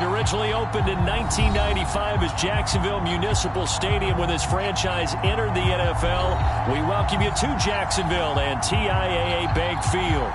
It originally opened in 1995 as Jacksonville Municipal Stadium when this franchise entered the NFL. We welcome you to Jacksonville and TIAA Bank Field.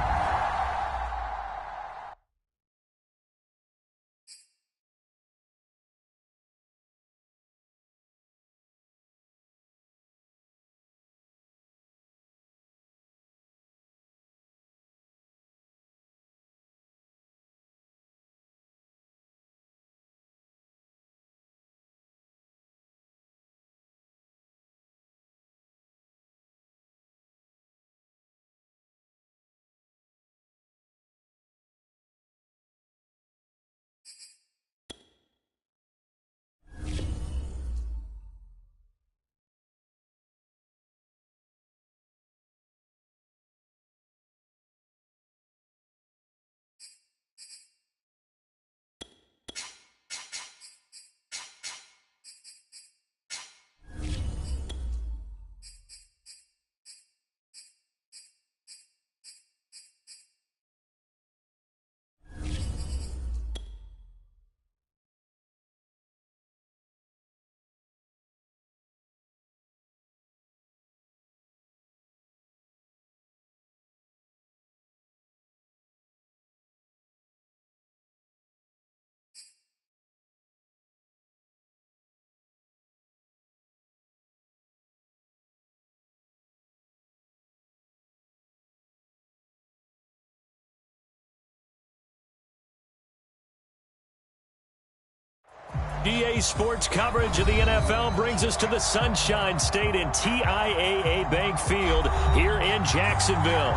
EA Sports coverage of the NFL brings us to the Sunshine State and TIAA Bank Field here in Jacksonville.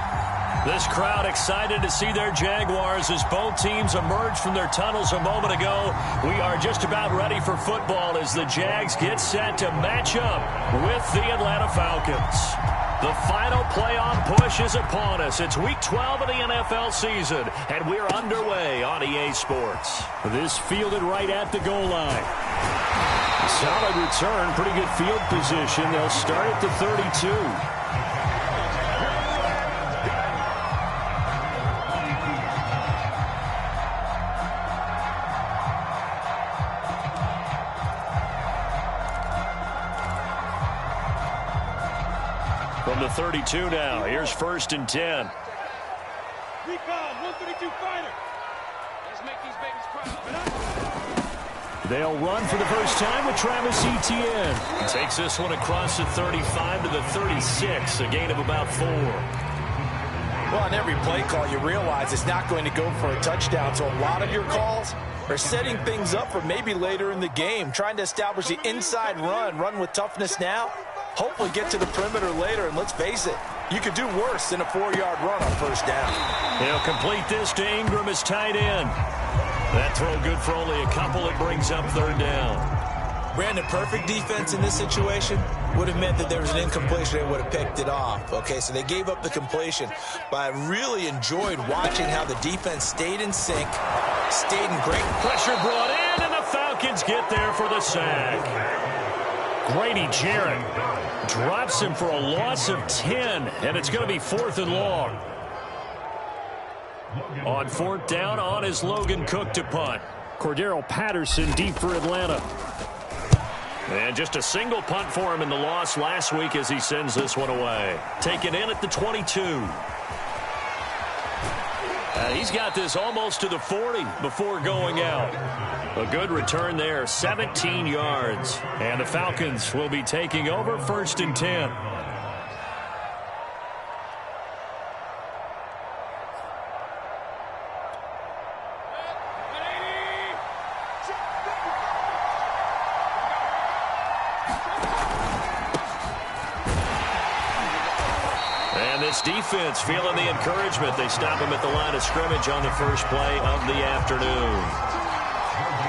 This crowd excited to see their Jaguars as both teams emerged from their tunnels a moment ago. We are just about ready for football as the Jags get set to match up with the Atlanta Falcons. The final playoff push is upon us. It's Week 12 of the NFL season, and we're underway on EA Sports. This fielded right at the goal line. Solid return, pretty good field position. They'll start at the 32. From the 32 now, here's 1st and 10. Recon, 132 fighter. Let's make these babies cry. They'll run for the first time with Travis Etienne. He takes this one across the 35 to the 36, a gain of about 4. Well, on every play call, you realize it's not going to go for a touchdown, so a lot of your calls are setting things up for maybe later in the game, trying to establish the inside run with toughness now. Hopefully get to the perimeter later, and let's face it, you could do worse than a 4-yard run on first down. He'll complete this to Ingram as tight end. That throw good for only a couple. It brings up 3rd down. Brandon, perfect defense in this situation would have meant that there was an incompletion. They would have picked it off. Okay, so they gave up the completion. But I really enjoyed watching how the defense stayed in sync, stayed in great pressure brought in, and the Falcons get there for the sack. Grady Jarrett drops him for a loss of 10, and it's going to be 4th and long. On 4th down, on is Logan Cook to punt. Cordero Patterson deep for Atlanta. And just a single punt for him in the loss last week as he sends this one away. Taken in at the 22. He's got this almost to the 40 before going out. A good return there, 17 yards. And the Falcons will be taking over 1st and 10. And this defense feeling the encouragement. They stop him at the line of scrimmage on the first play of the afternoon.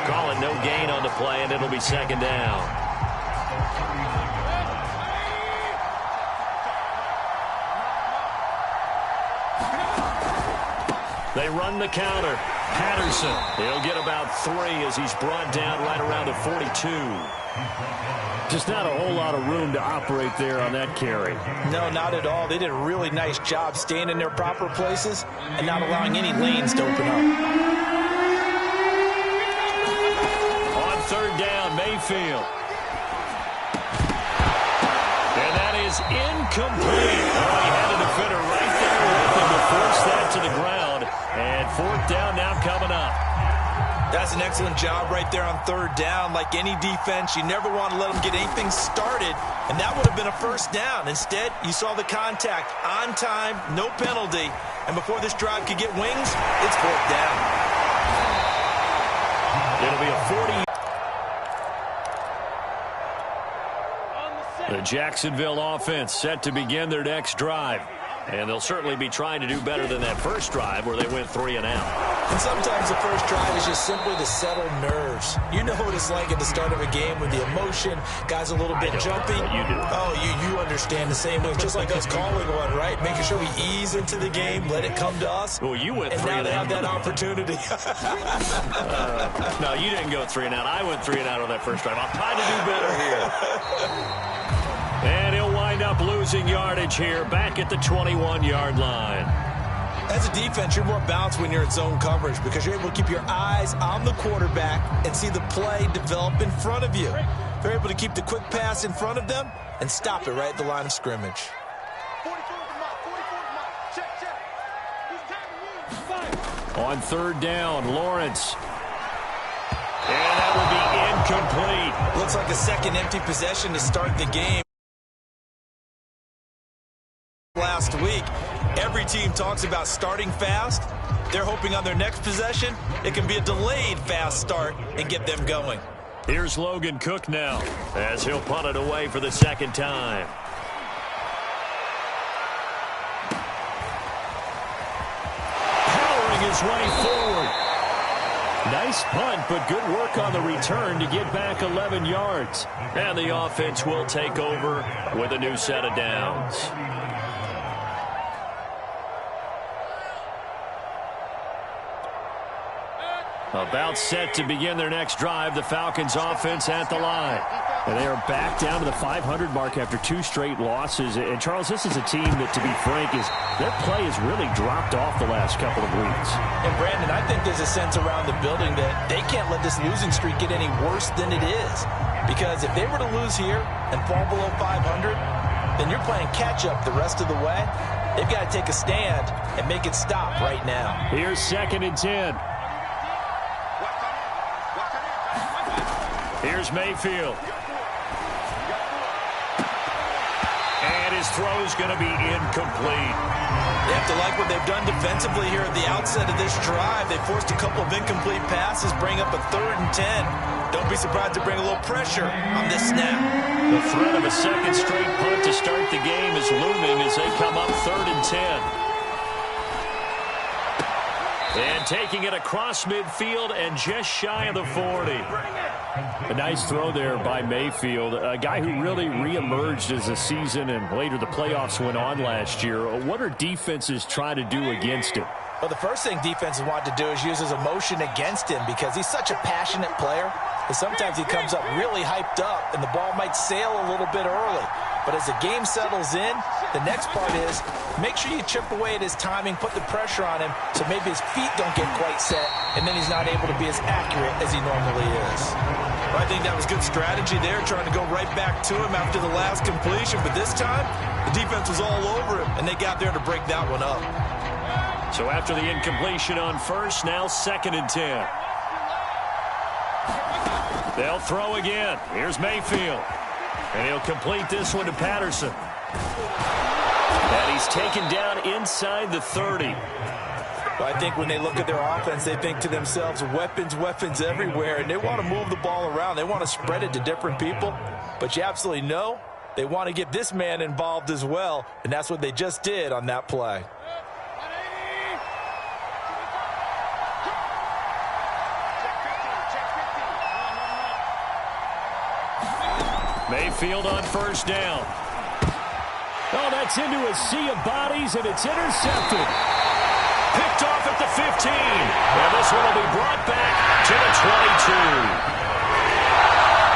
Calling no gain on the play, and it'll be 2nd down. They run the counter. Patterson, he'll get about 3 as he's brought down right around the 42. Just not a whole lot of room to operate there on that carry. No, not at all. They did a really nice job staying in their proper places and not allowing any lanes to open up. Mayfield. And that is incomplete. Oh, he had a defender right there with him to force that to the ground. And fourth down now coming up. That's an excellent job right there on third down. Like any defense, you never want to let them get anything started, and that would have been a first down. Instead, you saw the contact on time, no penalty, and before this drive could get wings, it's fourth down. It'll be a 40. The Jacksonville offense set to begin their next drive. And they'll certainly be trying to do better than that first drive where they went 3 and out. And sometimes the first drive is just simply to settle nerves. You know what it's like at the start of a game with the emotion, guys a little bit jumpy. You do. Oh, you understand the same way. It's just like us calling one, right? Making sure we ease into the game, let it come to us. Well, you went 3 and out. And now they out. have that opportunity. No, you didn't go 3 and out. I went 3 and out on that first drive. I'll try to do better here. And he'll wind up losing yardage here back at the 21-yard line. As a defense, you're more balanced when you're in zone coverage because you're able to keep your eyes on the quarterback and see the play develop in front of you. They're able to keep the quick pass in front of them and stop it right at the line of scrimmage. On third down, Lawrence. And that will be incomplete. Looks like a second empty possession to start the game. Last week, every team talks about starting fast. They're hoping on their next possession, it can be a delayed fast start and get them going. Here's Logan Cook now as he'll punt it away for the second time. Powering his way forward. Nice punt, but good work on the return to get back 11 yards. And the offense will take over with a new set of downs. About set to begin their next drive, the Falcons offense at the line. And they are back down to the 500 mark after 2 straight losses. And, Charles, this is a team that, to be frank, their play has really dropped off the last couple of weeks. And, Brandon, I think there's a sense around the building that they can't let this losing streak get any worse than it is. Because if they were to lose here and fall below 500, then you're playing catch-up the rest of the way. They've got to take a stand and make it stop right now. Here's 2nd and 10. Here's Mayfield. And his throw's going to be incomplete. They have to like what they've done defensively here at the outset of this drive. They forced a couple of incomplete passes, bring up a 3rd and 10. Don't be surprised to bring a little pressure on this snap. The threat of a second straight punt to start the game is looming as they come up 3rd and 10. And taking it across midfield and just shy of the 40. A nice throw there by Mayfield, a guy who really reemerged as the season and later the playoffs went on last year. What are defenses trying to do against him? Well, the first thing defenses want to do is use his emotion against him because he's such a passionate player that sometimes he comes up really hyped up and the ball might sail a little bit early. But as the game settles in, the next part is make sure you chip away at his timing, put the pressure on him so maybe his feet don't get quite set and then he's not able to be as accurate as he normally is. Well, I think that was good strategy there, trying to go right back to him after the last completion. But this time, the defense was all over him, and they got there to break that one up. So after the incompletion on first, now 2nd and 10. They'll throw again. Here's Mayfield. And he'll complete this one to Patterson. And he's taken down inside the 30. But I think when they look at their offense, they think to themselves, weapons, weapons everywhere, and they want to move the ball around. They want to spread it to different people. But you absolutely know they want to get this man involved as well, and that's what they just did on that play. Mayfield on first down. Oh, that's into a sea of bodies, and it's intercepted. Picked off at the 15. And this one will be brought back to the 22.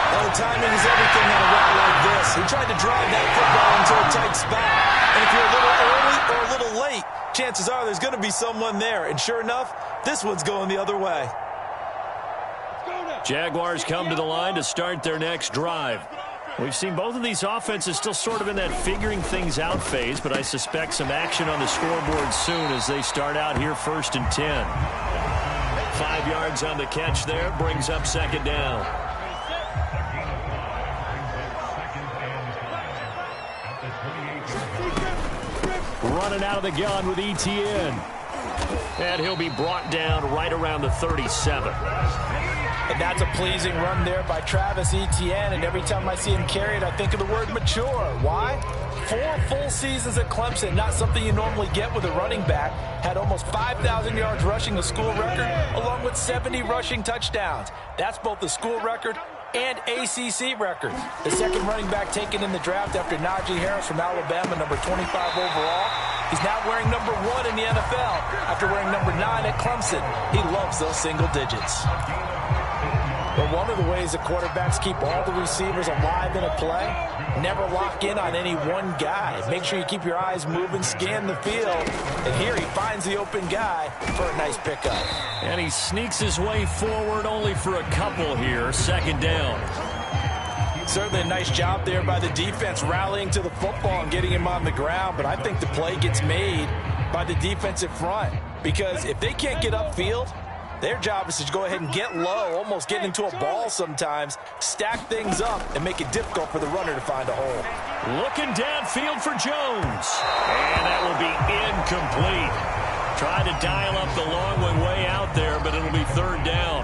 Well, the timing is everything on a route like this. He tried to drive that football into a tight spot. And if you're a little early or a little late, chances are there's going to be someone there. And sure enough, this one's going the other way. Let's go now. Jaguars come to the line to start their next drive. We've seen both of these offenses still sort of in that figuring things out phase, but I suspect some action on the scoreboard soon as they start out here 1st and 10. 5 yards on the catch there, brings up 2nd down. Running out of the gun with ETN. And he'll be brought down right around the 37. And that's a pleasing run there by Travis Etienne. And every time I see him carry it, I think of the word mature. Why? 4 full seasons at Clemson, not something you normally get with a running back. Had almost 5,000 yards rushing, the school record, along with 70 rushing touchdowns. That's both the school record and ACC record. The second running back taken in the draft after Najee Harris from Alabama, number 25 overall. He's now wearing number 1 in the NFL after wearing number 9 at Clemson. He loves those single digits. But one of the ways that quarterbacks keep all the receivers alive in a play, never lock in on any one guy. Make sure you keep your eyes moving, scan the field. And here he finds the open guy for a nice pickup. And he sneaks his way forward only for a couple here. 2nd down. Certainly a nice job there by the defense rallying to the football and getting him on the ground. But I think the play gets made by the defensive front. Because if they can't get upfield, their job is to go ahead and get low, almost get into a ball sometimes, stack things up, and make it difficult for the runner to find a hole. Looking downfield for Jones. And that will be incomplete. Tried to dial up the long one way out there, but it'll be 3rd down.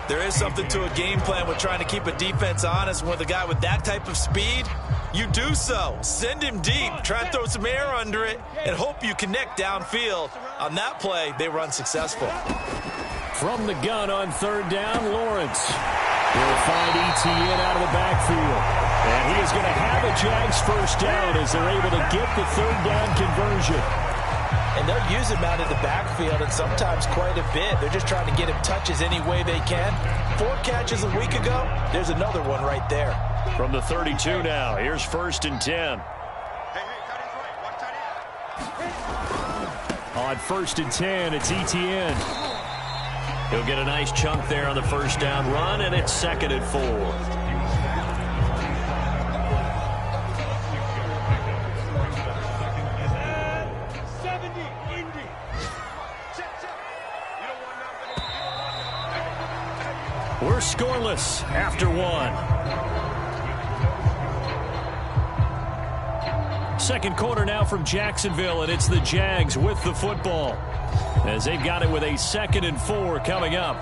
There is something to a game plan with trying to keep a defense honest. With a guy with that type of speed, you do so. Send him deep. Try and throw some air under it and hope you connect downfield. On that play, they run successful. From the gun on 3rd down, Lawrence will find ETN out of the backfield. And he is going to have a Jags 1st down as they're able to get the 3rd down conversion. And they'll use him out of the backfield, and sometimes quite a bit. They're just trying to get him touches any way they can. 4 catches a week ago. There's another one right there. From the 32 now, here's 1st and 10. On 1st and 10, it's ETN. He'll get a nice chunk there on the 1st down run, and it's 2nd and 4. We're scoreless after 1. 2nd quarter now from Jacksonville, and it's the Jags with the football, as they've got it with a 2nd and 4 coming up.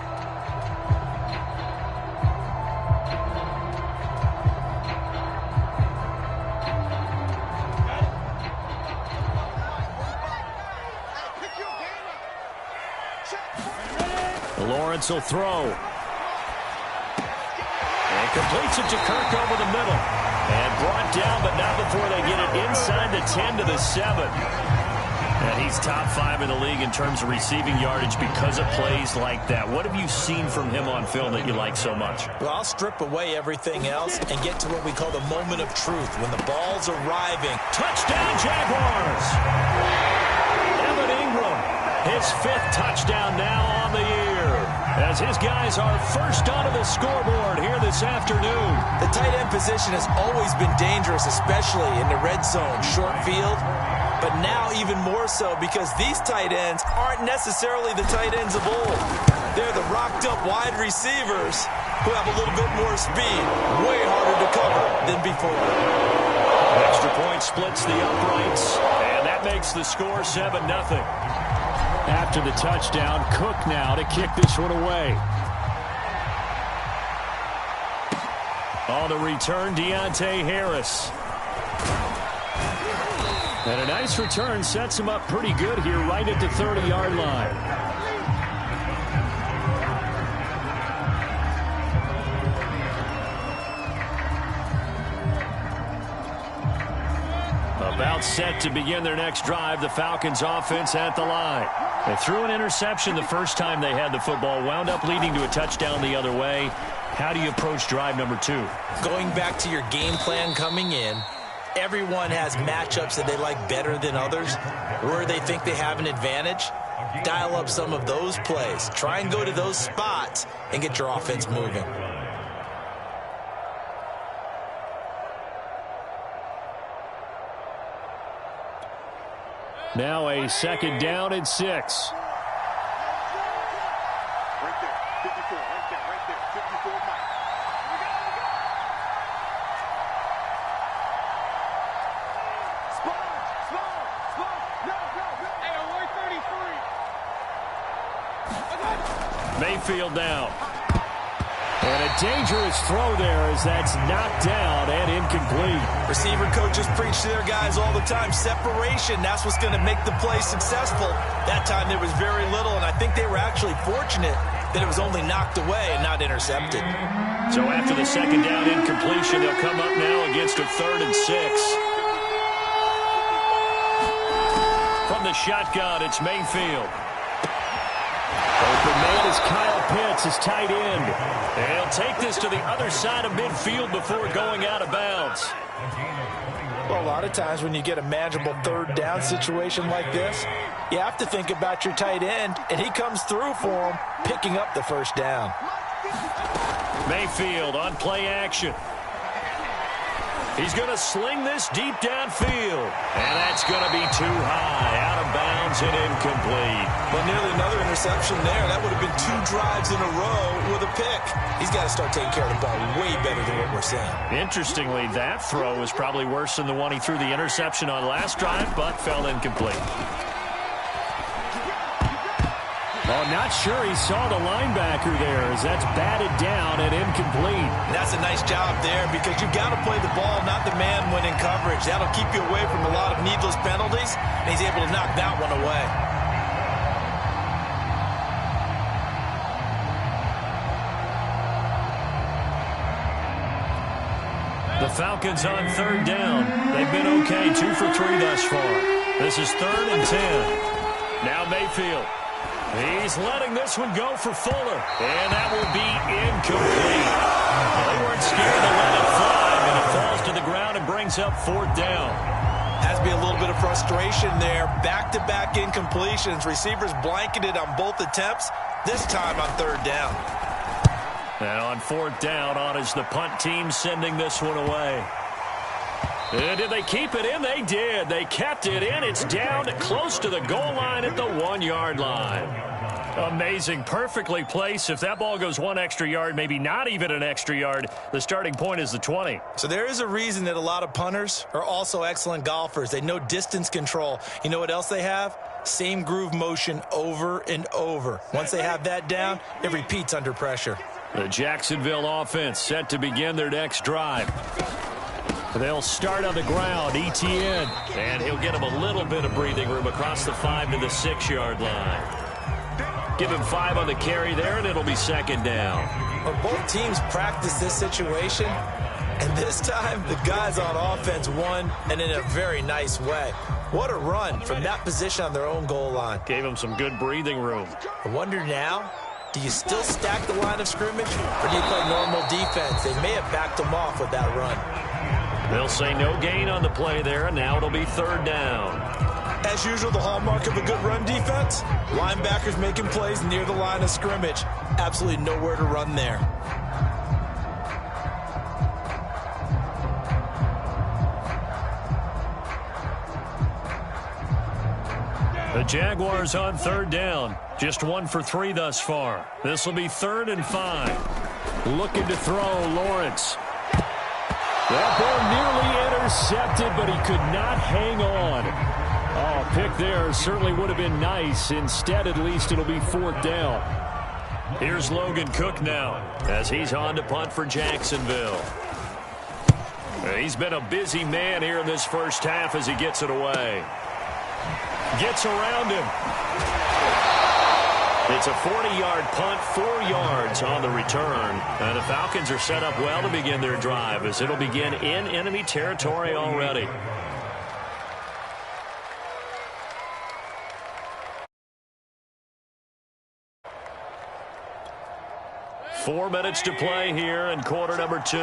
Lawrence will throw. And completes it to Kirk over the middle. And brought down, but not before they get it inside the 10 to the 7. And he's top 5 in the league in terms of receiving yardage because of plays like that. What have you seen from him on film that you like so much? Well, I'll strip away everything else and get to what we call the moment of truth, when the ball's arriving. Touchdown, Jaguars! Evan Ingram, his 5th touchdown now on the year, as his guys are first onto the scoreboard here this afternoon. The tight end position has always been dangerous, especially in the red zone, short field. But now even more so because these tight ends aren't necessarily the tight ends of old. They're the rocked-up wide receivers who have a little bit more speed, way harder to cover than before. Extra point splits the uprights, and that makes the score 7-0. After the touchdown, Cook now to kick this one away. On the return, Deontay Harris. And a nice return sets him up pretty good here right at the 30-yard line. About set to begin their next drive, the Falcons offense at the line. They threw an interception the first time they had the football, wound up leading to a touchdown the other way. How do you approach drive number 2? Going back to your game plan coming in, everyone has matchups that they like better than others, where they think they have an advantage. dial up some of those plays. Try and go to those spots and get your offense moving. Now a 2nd down and 6. Right there, 54, right there, 54 Mike. Mayfield down. And a dangerous throw there as that's knocked down and incomplete. Receiver coaches preach to their guys all the time. Separation, that's what's going to make the play successful. That time there was very little, and I think they were actually fortunate that it was only knocked away and not intercepted. So after the 2nd down incompletion, they'll come up now against a 3rd and 6. From the shotgun, it's Mayfield. Open man is Kyle Pitts, his tight end. And he'll take this to the other side of midfield before going out of bounds. Well, a lot of times when you get a manageable 3rd down situation like this, you have to think about your tight end, and he comes through for him, picking up the 1st down. Mayfield on play action. He's going to sling this deep downfield. And that's going to be too high, out of bounds and incomplete. But nearly another interception there. That would have been 2 drives in a row with a pick. He's got to start taking care of the ball way better than what we're seeing. Interestingly, that throw was probably worse than the one he threw the interception on last drive, but fell incomplete. Oh, not sure he saw the linebacker there as that's batted down and incomplete. That's a nice job there because you've got to play the ball, not the man when in coverage. That'll keep you away from a lot of needless penalties, and he's able to knock that one away. The Falcons on 3rd down. They've been okay, 2 for 3 thus far. This is 3rd and 10. Now Mayfield. He's letting this one go for Fuller. And that will be incomplete. They weren't scared to let it fly, and it falls to the ground and brings up 4th down. Has to be a little bit of frustration there. Back-to-back incompletions. Receivers blanketed on both attempts, this time on 3rd down. And on 4th down, on is the punt team sending this one away. And did they keep it in? They did. They kept it in. It's down close to the goal line at the 1-yard line. Amazing. Perfectly placed. If that ball goes 1 extra yard, maybe not even an extra yard, the starting point is the 20. So there is a reason that a lot of punters are also excellent golfers. They know distance control. You know what else they have? Same groove motion over and over. Once they have that down, it repeats under pressure. The Jacksonville offense set to begin their next drive. They'll start on the ground, Etienne. And he'll get him a little bit of breathing room across the 5 to the 6-yard line. Give him 5 on the carry there, and it'll be 2nd down. Well, both teams practice this situation, and this time the guys on offense won, and in a very nice way. What a run from that position on their own goal line. Gave him some good breathing room. I wonder now, do you still stack the line of scrimmage, or do you play normal defense? They may have backed them off with that run. They'll say no gain on the play there, and now it'll be 3rd down. As usual, the hallmark of a good run defense, linebackers making plays near the line of scrimmage. Absolutely nowhere to run there. The Jaguars on 3rd down. Just 1 for 3 thus far. This will be 3rd and 5. Looking to throw, Lawrence. That ball nearly intercepted, but he could not hang on. Oh, pick there certainly would have been nice. Instead, at least, it'll be 4th down. Here's Logan Cook now as he's on to punt for Jacksonville. He's been a busy man here in this first half as he gets it away. Gets around him. It's a 40-yard punt, 4 yards on the return. And the Falcons are set up well to begin their drive as it'll begin in enemy territory already. Four minutes to play here in quarter number 2.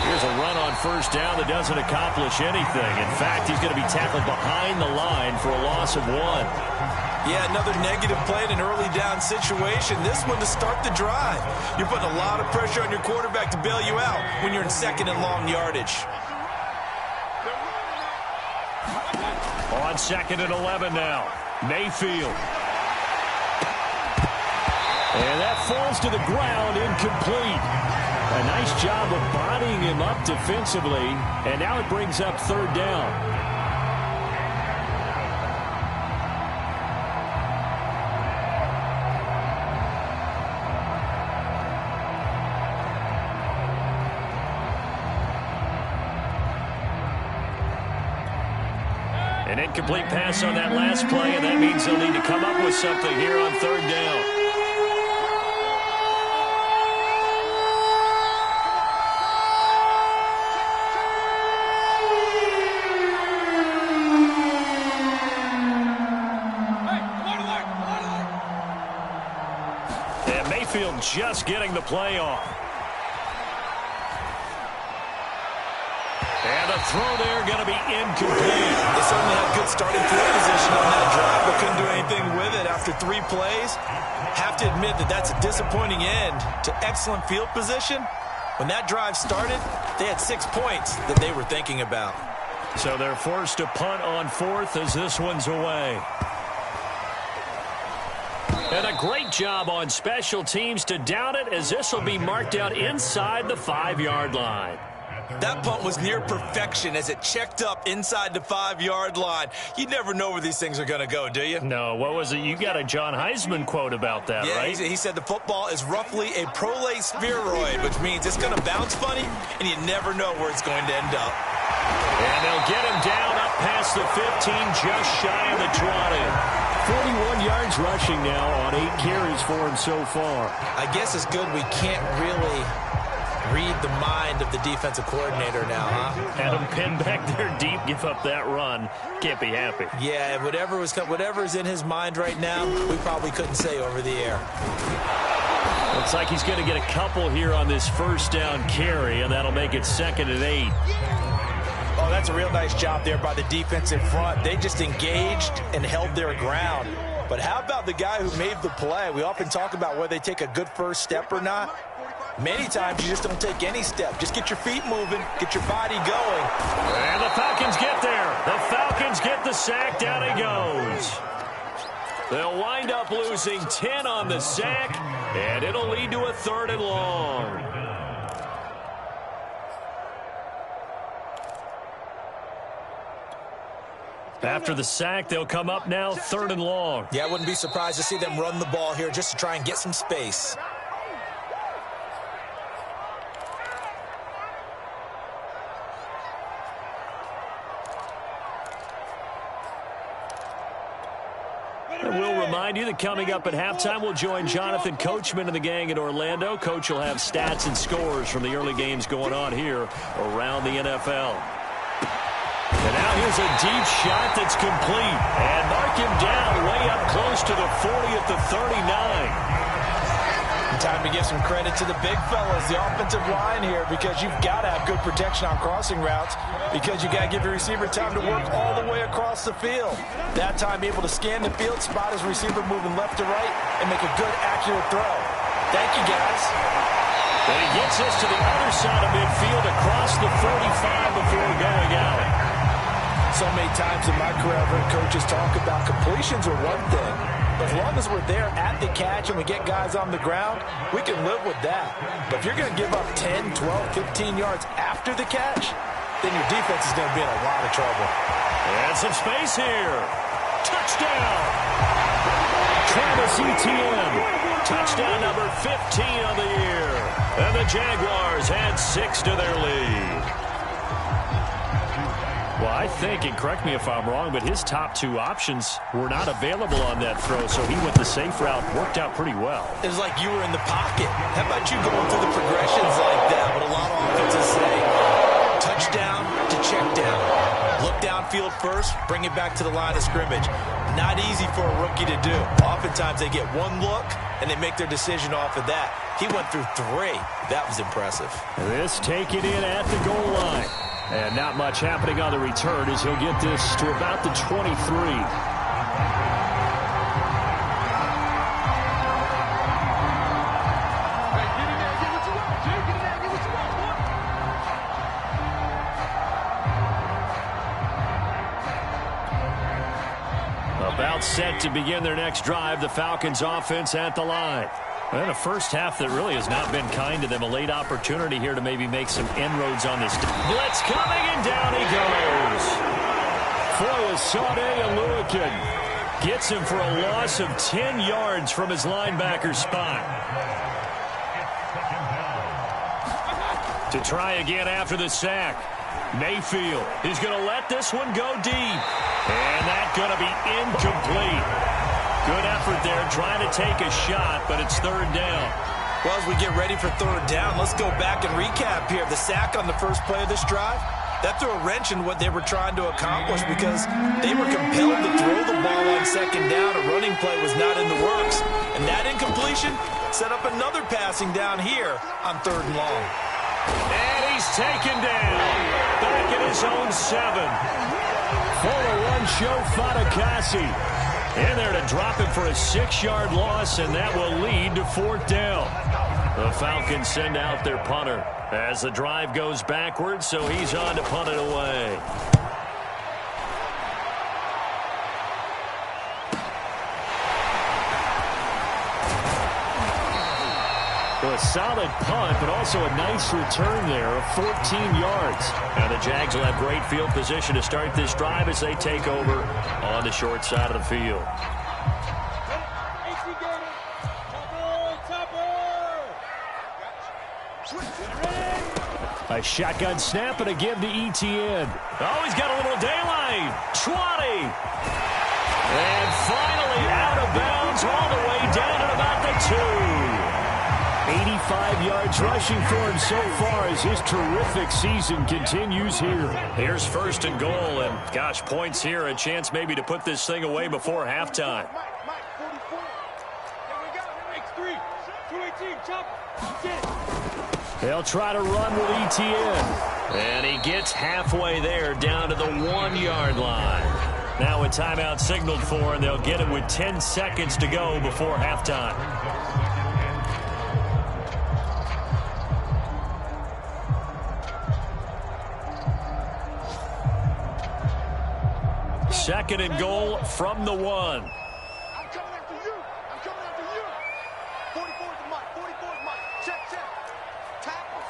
Here's a run on first down that doesn't accomplish anything. In fact, he's going to be tackled behind the line for a loss of 1. Yeah, another negative play in an early down situation. This one to start the drive. You're putting a lot of pressure on your quarterback to bail you out when you're in second and long yardage. On second and 11 now, Mayfield. And that falls to the ground, incomplete. A nice job of bodying him up defensively, and now it brings up third down. An incomplete pass on that last play, and that means they'll need to come up with something here on third down. And Mayfield just getting the play off. And the throw there going to be incomplete. They certainly had good starting field position on that drive, but couldn't do anything with it after 3 plays. Have to admit that that's a disappointing end to excellent field position. When that drive started, they had 6 points that they were thinking about. So they're forced to punt on 4th as this one's away. And a great job on special teams to down it, as this will be marked out inside the 5-yard line. That punt was near perfection as it checked up inside the 5-yard line. You never know where these things are going to go, do you? No, what was it? You got a John Heisman quote about that, yeah, right? He said the football is roughly a prolate spheroid, which means it's going to bounce funny, and you never know where it's going to end up. And they'll get him down up past the 15, just shy of the 20. 41 yards rushing now on 8 carries for him so far. I guess it's good we can't really read the mind of the defensive coordinator now, huh? Had him pinned back there deep, give up that run. Can't be happy. Yeah, whatever's in his mind right now, we probably couldn't say over the air. Looks like he's going to get a couple here on this first down carry, and that'll make it 2nd and 8. Oh, that's a real nice job there by the defensive front. They just engaged and held their ground. But how about the guy who made the play? We often talk about whether they take a good first step or not. Many times you just don't take any step. Just get your feet moving, get your body going. And the Falcons get there. The Falcons get the sack. Down he goes. They'll wind up losing 10 on the sack, and it'll lead to a 3rd and long. After the sack, they'll come up now 3rd and long. Yeah, I wouldn't be surprised to see them run the ball here just to try and get some space. And we'll remind you that coming up at halftime, we'll join Jonathan Coachman and the gang in Orlando. Coach will have stats and scores from the early games going on here around the NFL. And now here's a deep shot that's complete. And mark him down way up close to the 40 at the 39. Time to give some credit to the big fellas, the offensive line here, because you've got to have good protection on crossing routes, because you got to give your receiver time to work all the way across the field. That time able to scan the field, spot his receiver moving left to right, and make a good, accurate throw. Thank you, guys. And he gets us to the other side of midfield across the 45 before going out. So many times in my career, I've heard coaches talk about completions are one thing. But as long as we're there at the catch and we get guys on the ground, we can live with that. But if you're going to give up 10, 12, 15 yards after the catch, then your defense is going to be in a lot of trouble. And some space here. Touchdown! Travis Etienne. Touchdown number 15 of the year. And the Jaguars add 6 to their lead. Well, I think, and correct me if I'm wrong, but his top 2 options were not available on that throw, so he went the safe route, worked out pretty well. It was like you were in the pocket. How about you going through the progressions like that? What a lot of offenses say. Touchdown to check down. Look downfield first, bring it back to the line of scrimmage. Not easy for a rookie to do. Oftentimes they get one look, and they make their decision off of that. He went through 3. That was impressive. This taken in at the goal line. And not much happening on the return as he'll get this to about the 23. About set to begin their next drive, the Falcons offense at the line. And a first half that really has not been kind to them. A late opportunity here to maybe make some inroads on this. Blitz coming, and down he goes. For a Sade Aluakin. Gets him for a loss of 10 yards from his linebacker spot. To try again after the sack. Mayfield is going to let this one go deep. And that's going to be incomplete. Good effort there trying to take a shot, but it's third down. Well, as we get ready for third down, let's go back and recap here. The sack on the first play of this drive, that threw a wrench in what they were trying to accomplish because they were compelled to throw the ball on second down. A running play was not in the works. And that incompletion set up another passing down here on third and long. And he's taken down. Back at his own 7. For a run, show Fatukasi. In there to drop him for a 6-yard loss, and that will lead to fourth down. The Falcons send out their punter as the drive goes backwards, so he's on to punt it away. A solid punt, but also a nice return there of 14 yards. Now the Jags will have great field position to start this drive as they take over on the short side of the field. A shotgun snap and a give to Etienne. Oh, he's got a little daylight. 20. And finally out of bounds all the way down at about the 2. 85 yards rushing for him so far as his terrific season continues here. Here's first and goal, and gosh, points here, a chance maybe to put this thing away before halftime. They'll try to run with Etienne. And he gets halfway there down to the 1-yard line. Now a timeout signaled for, and they'll get it with 10 seconds to go before halftime. Second and goal from the 1. I'm coming after you. I'm coming after you. 44 is the mic. 44 is Mike. Check. Tackle.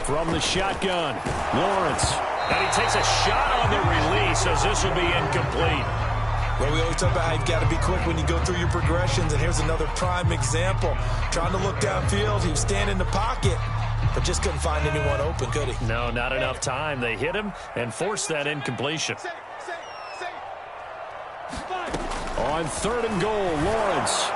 From the shotgun, Lawrence. And he takes a shot on the release as this will be incomplete. Well, we always talk about how you've got to be quick when you go through your progressions, and here's another prime example. Trying to look downfield, he was standing in the pocket, but just couldn't find anyone open, could he? No, not enough time. They hit him and forced that incompletion. On third and goal, Lawrence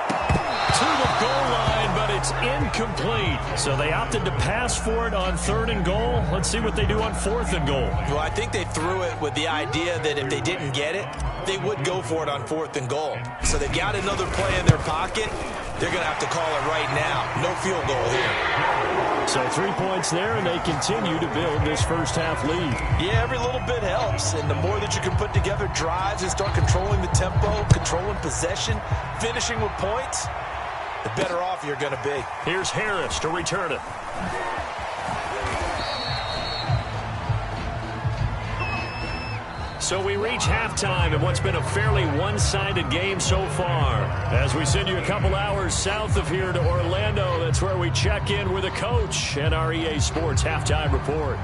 to the goal line, but it's incomplete. So they opted to pass for it on third and goal. Let's see what they do on fourth and goal. Well, I think they threw it with the idea that if they didn't get it, they would go for it on fourth and goal. So they got another play in their pocket. They're going to have to call it right now. No field goal here. So 3 points there, and they continue to build this first half lead. Yeah, every little bit helps, and the more that you can put together drives and start controlling the tempo, controlling possession, finishing with points, the better off you're going to be. Here's Harris to return it. So we reach halftime in what's been a fairly one-sided game so far. As we send you a couple hours south of here to Orlando, that's where we check in with a coach and our EA Sports Halftime Report.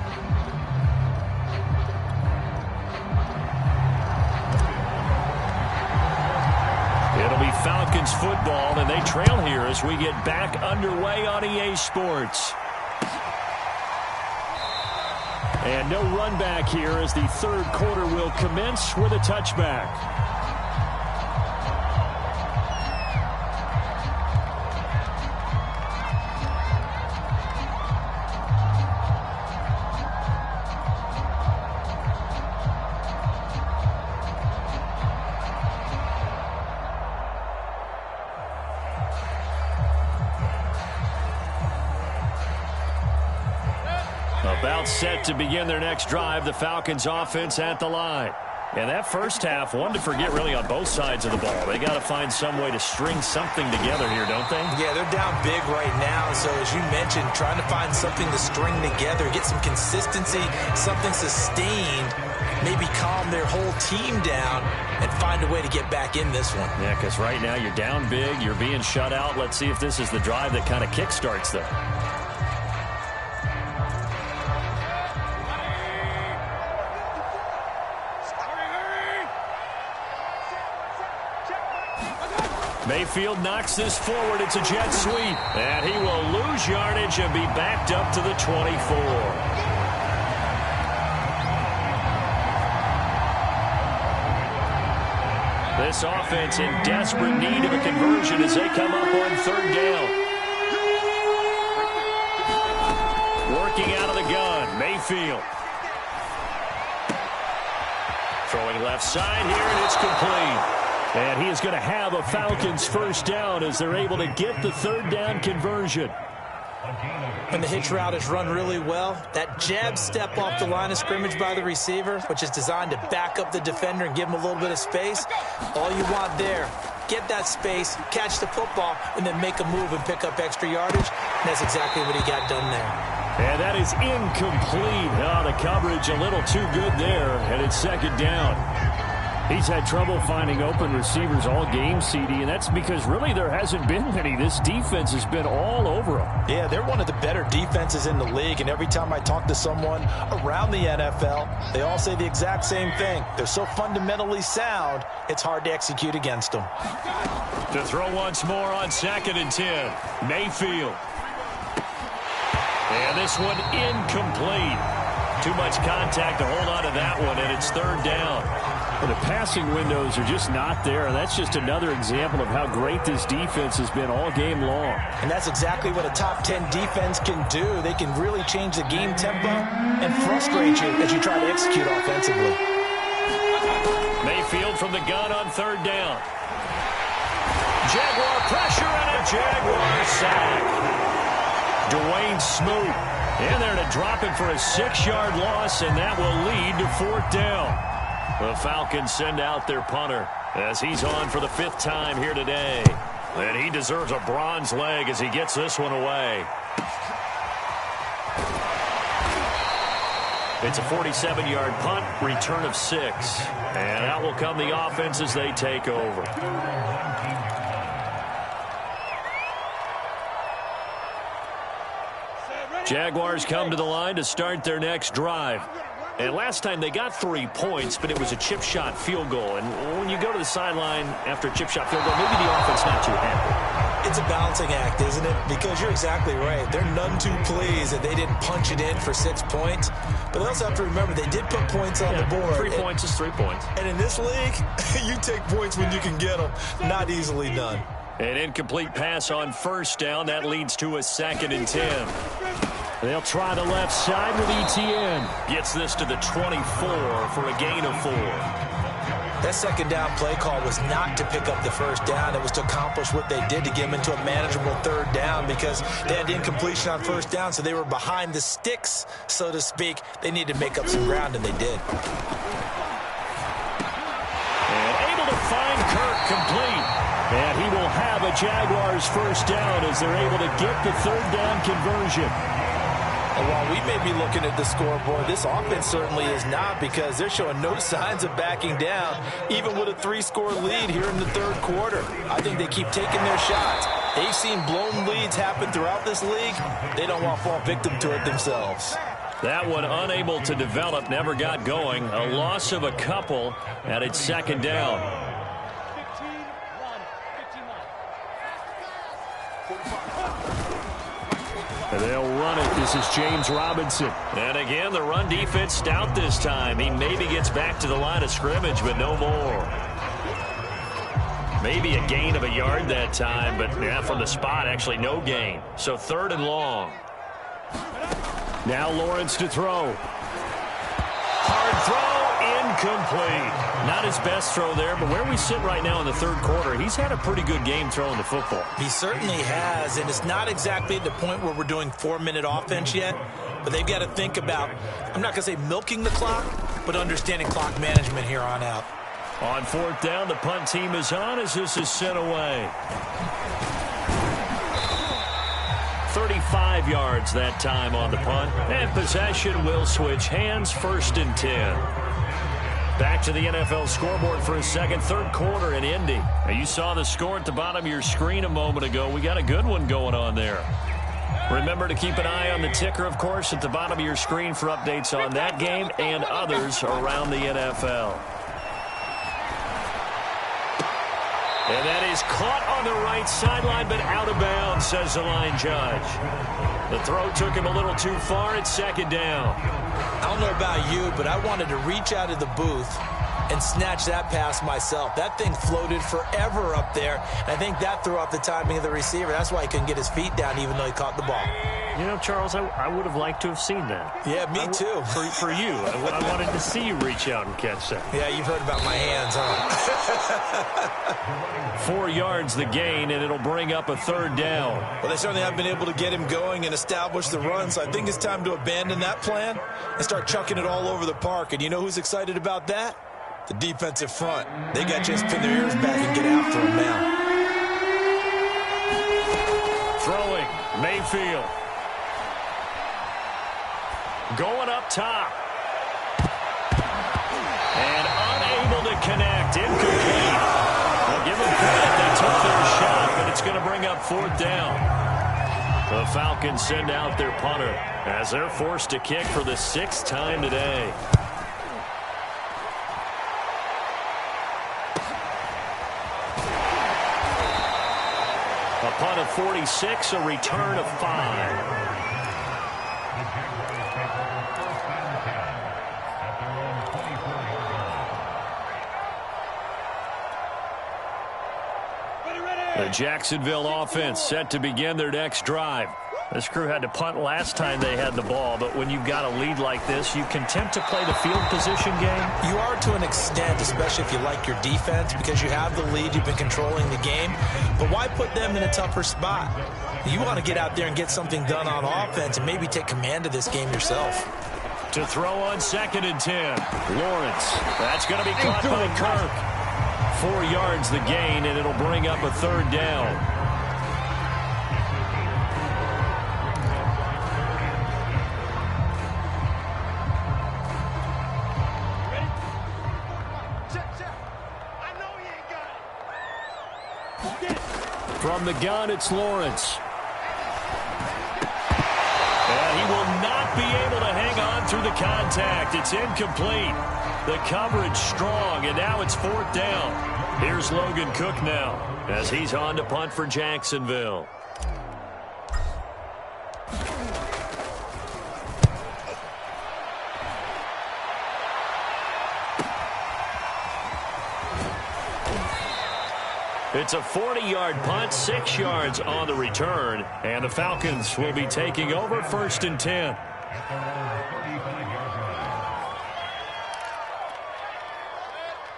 It'll be Falcons football, and they trail here as we get back underway on EA Sports. And no run back here as the third quarter will commence with a touchback. set to begin their next drive. The Falcons offense at the line. And that first half, one to forget really on both sides of the ball. They got to find some way to string something together here, don't they? Yeah, they're down big right now. So as you mentioned, trying to find something to string together, get some consistency, something sustained, maybe calm their whole team down and find a way to get back in this one. Yeah, because right now you're down big, you're being shut out. Let's see if this is the drive that kind of kickstarts them. Mayfield knocks this forward. It's a jet sweep. And he will lose yardage and be backed up to the 24. This offense in desperate need of a conversion as they come up on third down. Working out of the gun, Mayfield. Throwing left side here, and it's complete. And he is going to have a Falcons first down as they're able to get the third down conversion. When the hitch route is run really well, that jab step off the line of scrimmage by the receiver, which is designed to back up the defender and give him a little bit of space, all you want there, get that space, catch the football, and then make a move and pick up extra yardage. And that's exactly what he got done there. And that is incomplete. Oh, the coverage a little too good there, and it's second down. He's had trouble finding open receivers all game, CD, and that's because really there hasn't been many. This defense has been all over them. Yeah, they're one of the better defenses in the league, and every time I talk to someone around the NFL, they all say the exact same thing. They're so fundamentally sound, it's hard to execute against them. To throw once more on 2nd and 10, Mayfield. And this one incomplete. Too much contact to hold on to that one, and it's third down. Well, the passing windows are just not there, and that's just another example of how great this defense has been all game long. And that's exactly what a top 10 defense can do. They can really change the game tempo and frustrate you as you try to execute offensively. Mayfield from the gun on third down. Jaguar pressure and a Jaguar sack. Dwayne Smoot in there to drop him for a 6-yard loss, and that will lead to fourth down. The Falcons send out their punter as he's on for the 5th time here today. And he deserves a bronze leg as he gets this one away. It's a 47-yard punt, return of 6. And out will come the offense as they take over. Jaguars come to the line to start their next drive. And last time they got 3 points, but it was a chip shot field goal. And when you go to the sideline after a chip shot field goal, maybe the offense not too happy. It's a balancing act, isn't it? Because you're exactly right. They're none too pleased that they didn't punch it in for 6 points. But they also have to remember they did put points on the board. 3 points is 3 points. And in this league, you take points when you can get them. Not easily done. An incomplete pass on first down. That leads to a 2nd and 10. They'll try the left side with Etienne. Gets this to the 24 for a gain of 4. That second down play call was not to pick up the first down. It was to accomplish what they did to get them into a manageable third down because they had incompletion on first down, so they were behind the sticks, so to speak. They needed to make up some ground, and they did. And able to find Kirk complete. And he will have a Jaguars first down as they're able to get the third down conversion. And while we may be looking at the scoreboard, this offense certainly is not because they're showing no signs of backing down, even with a 3-score lead here in the third quarter. I think they keep taking their shots. They've seen blown leads happen throughout this league. They don't want to fall victim to it themselves. That one unable to develop, never got going. A loss of a couple, and it's second down. They'll run it. This is James Robinson. And again, the run defense stout this time. He maybe gets back to the line of scrimmage, but no more. Maybe a gain of a yard that time, but yeah, from the spot, actually no gain. So 3rd and long. Now Lawrence to throw. Hard throw, incomplete. Not his best throw there, but where we sit right now in the third quarter, he's had a pretty good game throwing the football. He certainly has, and it's not exactly at the point where we're doing 4-minute offense yet, but they've got to think about, I'm not going to say milking the clock, but understanding clock management here on out. On fourth down, the punt team is on as this is sent away. 35 yards that time on the punt, and possession will switch hands, 1st and 10. Back to the NFL scoreboard for a second, third quarter in Indy. Now, you saw the score at the bottom of your screen a moment ago. We got a good one going on there. Remember to keep an eye on the ticker, of course, at the bottom of your screen for updates on that game and others around the NFL. And that is caught on the right sideline, but out of bounds, says the line judge. The throw took him a little too far. It's 2nd down. I don't know about you, but I wanted to reach out of the booth and snatch that pass myself. That thing floated forever up there. And I think that threw off the timing of the receiver. That's why he couldn't get his feet down even though he caught the ball. You know, Charles, I would have liked to have seen that. Yeah, me too. For you. I wanted to see you reach out and catch that. Yeah, you've heard about my hands, huh? 4 yards the gain, and it'll bring up a 3rd down. Well, they certainly have been able to get him going and establish the run, so I think it's time to abandon that plan and start chucking it all over the park. And you know who's excited about that? The defensive front. They got a chance to pin their ears back and get after him now. Throwing, Mayfield. Going up top. And unable to connect. Incomplete. Well, give them credit. They took their shot, but it's going to bring up 4th down. The Falcons send out their punter as they're forced to kick for the 6th time today. A punt of 46, a return of 5. The Jacksonville offense set to begin their next drive. This crew had to punt last time they had the ball, but when you've got a lead like this, you content to play the field position game? You are to an extent, especially if you like your defense, because you have the lead, you've been controlling the game. But why put them in a tougher spot? You want to get out there and get something done on offense and maybe take command of this game yourself. To throw on 2nd and 10. Lawrence. That's going to be caught by Kirk. 4 yards the gain, and it'll bring up a 3rd down. From the gun, it's Lawrence. And he will not be able to hang on through the contact. It's incomplete. The coverage strong, and now it's 4th down. Here's Logan Cook now as he's on to punt for Jacksonville. It's a 40-yard punt, 6 yards on the return, and the Falcons will be taking over 1st and 10.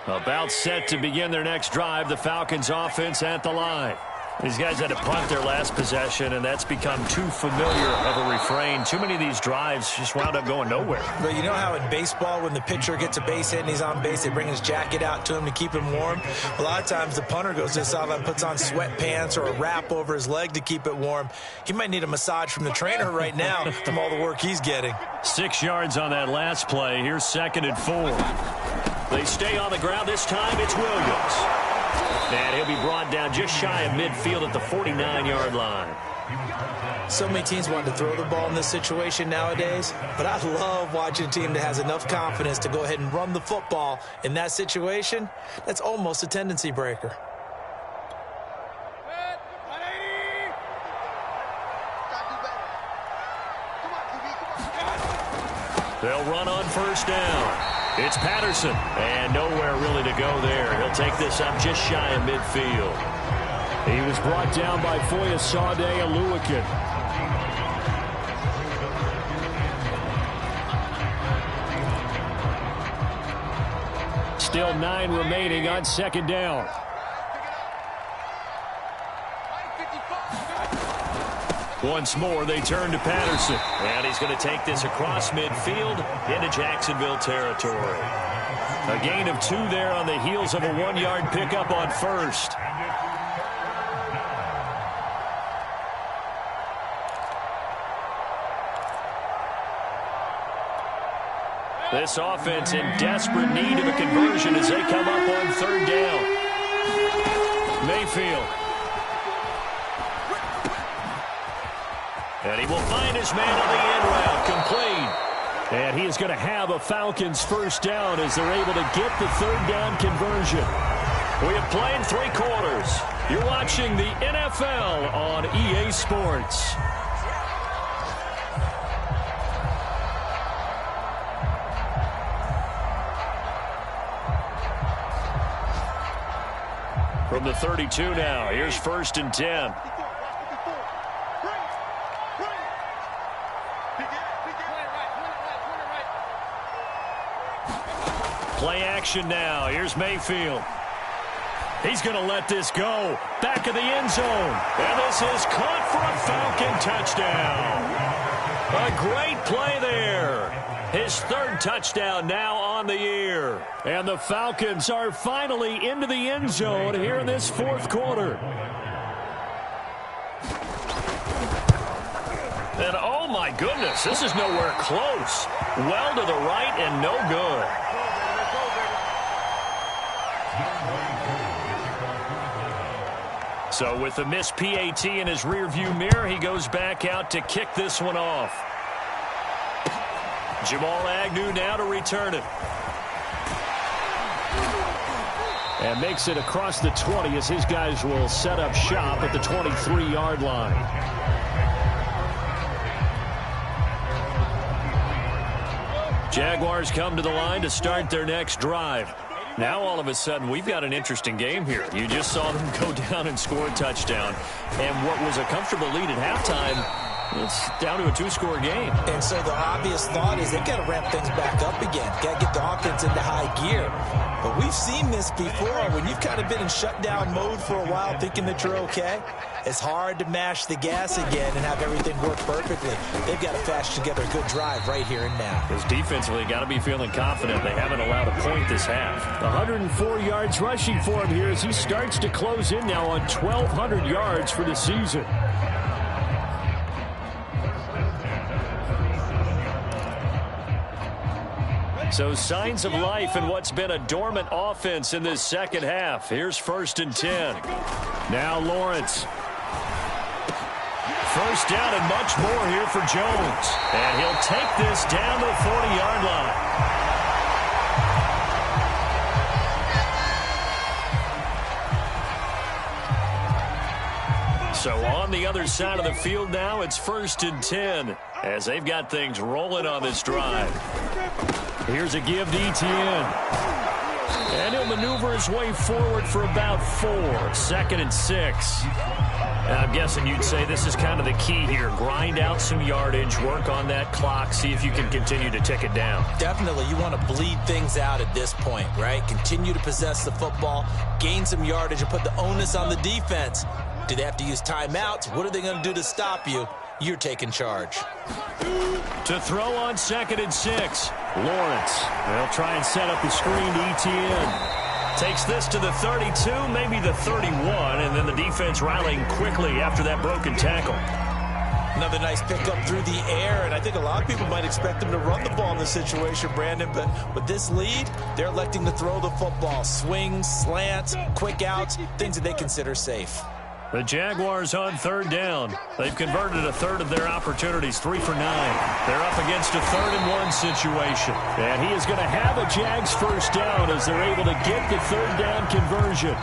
About set to begin their next drive, the Falcons offense at the line. These guys had to punt their last possession, and that's become too familiar of a refrain. Too many of these drives just wound up going nowhere. But you know how in baseball, when the pitcher gets a base hit and he's on base, they bring his jacket out to him to keep him warm? A lot of times the punter goes to the sideline, puts on sweatpants or a wrap over his leg to keep it warm. He might need a massage from the trainer right now from all the work he's getting. 6 yards on that last play. Here's 2nd and 4. They stay on the ground. This time it's Williams. And he'll be brought down just shy of midfield at the 49-yard line. So many teams want to throw the ball in this situation nowadays, but I love watching a team that has enough confidence to go ahead and run the football in that situation. That's almost a tendency breaker. They'll run on 1st down. It's Patterson, and nowhere really to go there. He'll take this up just shy of midfield. He was brought down by Foyesade Oluwakin. Still 9 remaining on 2nd down. Once more, they turn to Patterson. And he's going to take this across midfield into Jacksonville territory. A gain of 2 there on the heels of a 1-yard pickup on first. This offense in desperate need of a conversion as they come up on 3rd down. Mayfield. And he will find his man on the end route, complete. And he is going to have a Falcons first down as they're able to get the 3rd down conversion. We have played 3 quarters. You're watching the NFL on EA Sports. From the 32 now, here's 1st and 10. Play action now. Here's Mayfield. He's going to let this go. Back of the end zone. And this is caught for a Falcon touchdown. A great play there. His 3rd touchdown now on the year. And the Falcons are finally into the end zone here in this 4th quarter. And oh my goodness, this is nowhere close. Well to the right and no good. So with the missed PAT in his rearview mirror, he goes back out to kick this one off. Jamal Agnew now to return it. And makes it across the 20 as his guys will set up shop at the 23-yard line. Jaguars come to the line to start their next drive. Now, all of a sudden, we've got an interesting game here. You just saw them go down and score a touchdown. And what was a comfortable lead at halftime, it's down to a 2-score game. And so the obvious thought is they've got to ramp things back up again. Got to get the offense into high gear. But we've seen this before. When you've kind of been in shutdown mode for a while thinking that you're okay, it's hard to mash the gas again and have everything work perfectly. They've got to fashion together a good drive right here and now. Because defensively, got to be feeling confident. They haven't allowed a point this half. 104 yards rushing for him here as he starts to close in now on 1,200 yards for the season. So signs of life in what's been a dormant offense in this second half. Here's 1st and 10. Now Lawrence. First down and much more here for Jones. And he'll take this down to the 40-yard line. So on the other side of the field now, it's 1st and 10 as they've got things rolling on this drive. Here's a give to Etienne. And he'll maneuver his way forward for about 4. 2nd and 6. And I'm guessing you'd say this is kind of the key here. Grind out some yardage, work on that clock, see if you can continue to tick it down. Definitely. You want to bleed things out at this point, right? Continue to possess the football, gain some yardage, and put the onus on the defense. Do they have to use timeouts? What are they going to do to stop you? You're taking charge. To throw on 2nd and 6. Lawrence. They'll try and set up the screen to Etienne. Takes this to the 32, maybe the 31, and then the defense rallying quickly after that broken tackle. Another nice pickup through the air, and I think a lot of people might expect them to run the ball in this situation, Brandon, but with this lead, they're electing to throw the football. Swings, slants, quick outs, things that they consider safe. The Jaguars on 3rd down. They've converted a third of their opportunities, 3 for 9. They're up against a 3rd and 1 situation. And he is going to have a Jags first down as they're able to get the 3rd down conversion.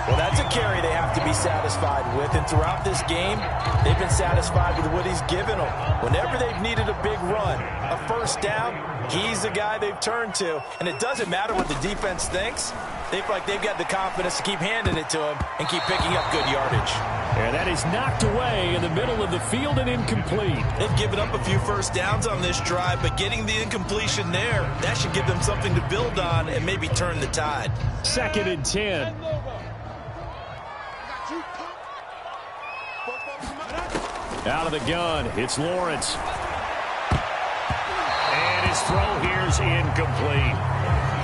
Well, that's a carry they have to be satisfied with. And throughout this game, they've been satisfied with what he's given them. Whenever they've needed a big run, a first down, he's the guy they've turned to. And it doesn't matter what the defense thinks. They feel like they've got the confidence to keep handing it to him and keep picking up good yardage. And that is knocked away in the middle of the field and incomplete. They've given up a few first downs on this drive, but getting the incompletion there, that should give them something to build on and maybe turn the tide. 2nd and 10. Out of the gun, it's Lawrence. And his throw here is incomplete.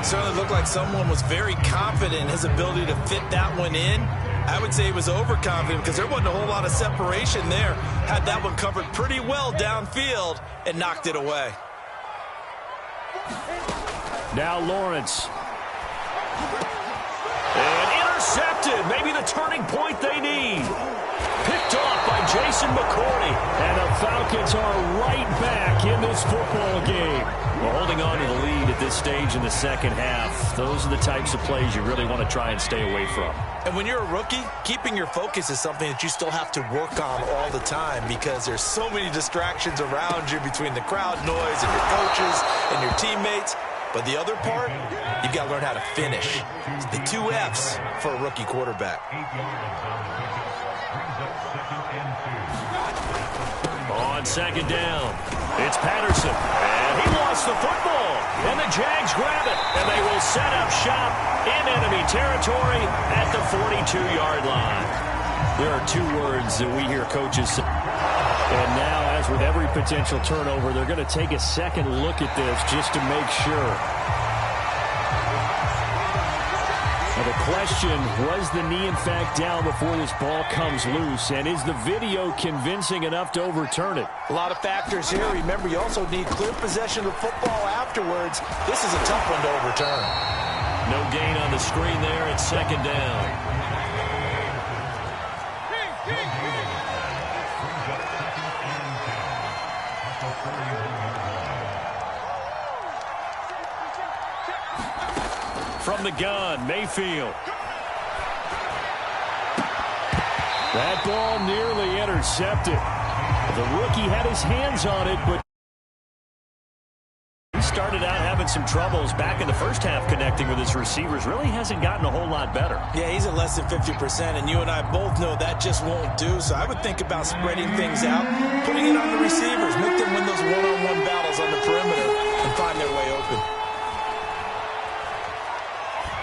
Certainly looked like someone was very confident in his ability to fit that one in. I would say he was overconfident because there wasn't a whole lot of separation there. Had that one covered pretty well downfield and knocked it away. Now Lawrence. And intercepted. Maybe the turning point they need. Picked off by Jason McCourty. And the Falcons are right back in this football game. Well, holding on to the lead at this stage in the second half. Those are the types of plays you really want to try and stay away from. And when you're a rookie, keeping your focus is something that you still have to work on all the time because there's so many distractions around you between the crowd noise and your coaches and your teammates. But the other part, you've got to learn how to finish. It's the 2 F's for a rookie quarterback. On second down, it's Patterson. And he lost the football. And the Jags grab it. And they will set up shop in enemy territory at the 42-yard line. There are 2 words that we hear coaches say. And now, as with every potential turnover, they're going to take a second look at this just to make sure. Now the question, was the knee in fact down before this ball comes loose? And is the video convincing enough to overturn it? A lot of factors here. Remember, you also need clear possession of football afterwards. This is a tough one to overturn. No gain on the screen there. It's second down. From the gun, Mayfield. That ball nearly intercepted. The rookie had his hands on it, but he started out having some troubles back in the first half connecting with his receivers. Really hasn't gotten a whole lot better. Yeah, he's at less than 50%, and you and I both know that just won't do. So I would think about spreading things out, putting it on the receivers, make them win those one-on-one battles on the perimeter and find their way open.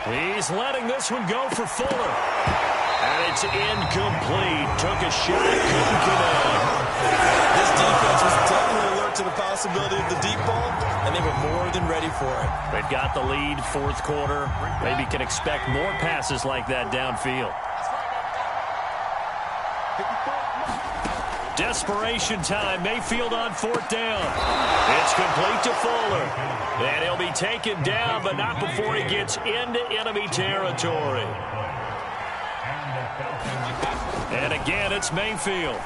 He's letting this one go for Fuller. And it's incomplete. Took a shot, couldn't connect. This defense was definitely alert to the possibility of the deep ball, and they were more than ready for it. They've got the lead, fourth quarter. Maybe can expect more passes like that downfield. Desperation time. Mayfield on fourth down. It's complete to Fuller. And he'll be taken down, but not before he gets into enemy territory. And again, it's Mayfield.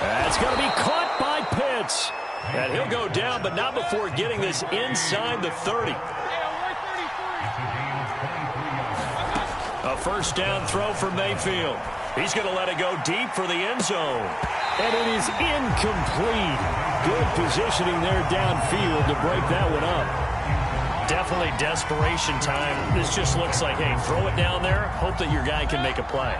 That's going to be caught by Pitts. And he'll go down, but not before getting this inside the 30. A first down throw for Mayfield. He's going to let it go deep for the end zone. And it is incomplete. Good positioning there downfield to break that one up. Definitely desperation time. This just looks like, hey, throw it down there, hope that your guy can make a play.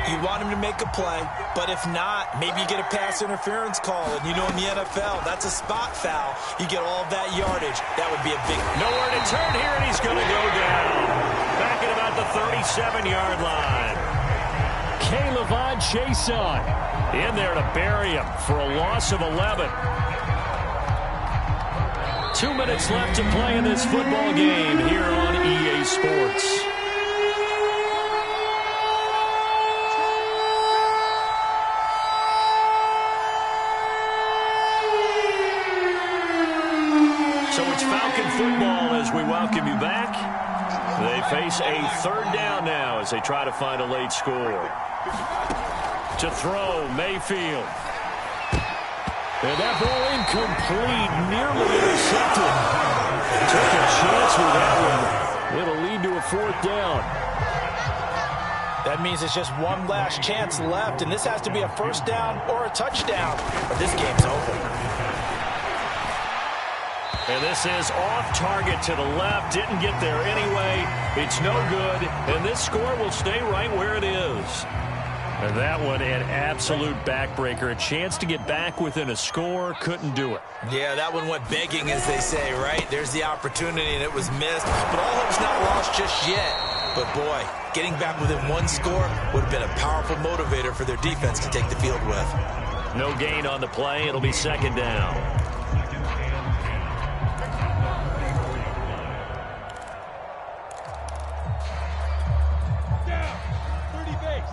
You want him to make a play, but if not, maybe you get a pass interference call. And you know in the NFL, that's a spot foul. You get all of that yardage. That would be a big... Nowhere to turn here, and he's going to go down. Back at about the 37-yard line. Levon Chason in there to bury him for a loss of 11. 2 minutes left to play in this football game here on EA Sports. So it's Falcon football as we welcome you back. They face a third down now as they try to find a late score. To throw, Mayfield. And that ball incomplete, nearly intercepted. Took a chance with that one. It'll lead to a fourth down. That means it's just one last chance left, and this has to be a first down or a touchdown, or this game's over. And this is off target to the left. Didn't get there anyway. It's no good, and this score will stay right where it is. And that one, an absolute backbreaker. A chance to get back within a score, couldn't do it. Yeah, that one went begging, as they say, right? There's the opportunity, and it was missed. But all hope's not lost just yet. But, boy, Getting back within one score would have been a powerful motivator for their defense to take the field with. No gain on the play. It'll be second down. Down. 30 base.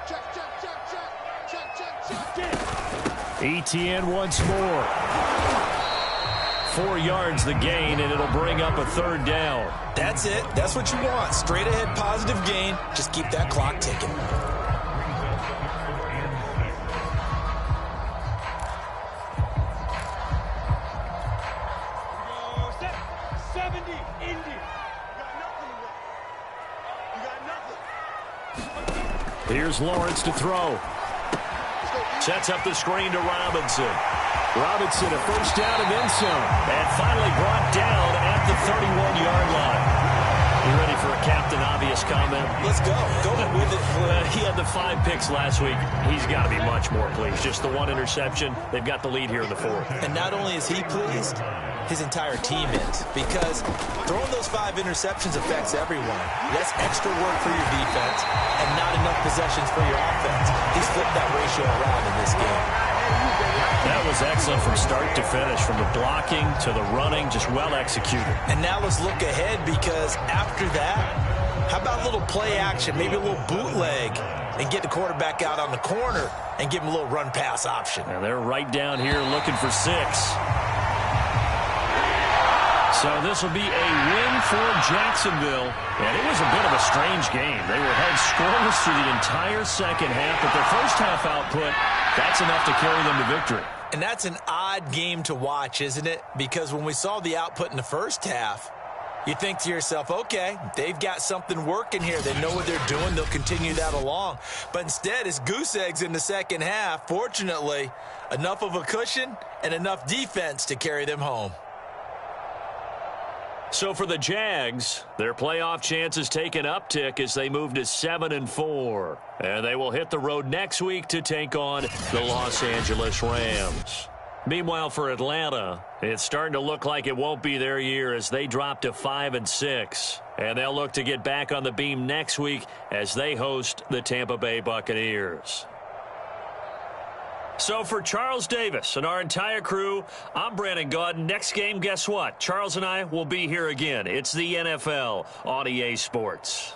Check, check, check, check. Check, check, check. ETN once more. 4 yards the gain, and it'll bring up a third down. That's it. That's what you want. Straight ahead positive gain. Just keep that clock ticking. Set. 70, Indy. You got nothing to win. You got nothing. Here's Lawrence to throw. Sets up the screen to Robinson. Robinson, a first down and then some. And finally brought down at the 31-yard line. You ready for a Captain Obvious comment? Let's go. Go with it. He had the 5 picks last week. He's got to be much more pleased. Just the 1 interception. They've got the lead here in the 4th. And not only is he pleased, his entire team is. Because throwing those 5 interceptions affects everyone. That's extra work for your defense and not enough possessions for your offense. He's flipped that ratio around in this game. That was excellent from start to finish, from the blocking to the running, just well executed. And now let's look ahead, because after that, how about a little play action, maybe a little bootleg, and get the quarterback out on the corner and give him a little run-pass option. And they're right down here looking for 6. So this will be a win for Jacksonville. And it was a bit of a strange game. They were held scoreless through the entire second half, but their first half output, that's enough to carry them to victory. And that's an odd game to watch, isn't it? Because when we saw the output in the first half, you think to yourself, okay, they've got something working here. They know what they're doing. They'll continue that along. But instead, it's goose eggs in the second half. Fortunately, enough of a cushion and enough defense to carry them home. So for the Jags, their playoff chances take an uptick as they move to 7-4. And they will hit the road next week to take on the Los Angeles Rams. Meanwhile, for Atlanta, it's starting to look like it won't be their year as they drop to 5-6. And they'll look to get back on the beam next week as they host the Tampa Bay Buccaneers. So for Charles Davis and our entire crew, I'm Brandon Gaudin. Next game, guess what? Charles and I will be here again. It's the NFL on EA Sports.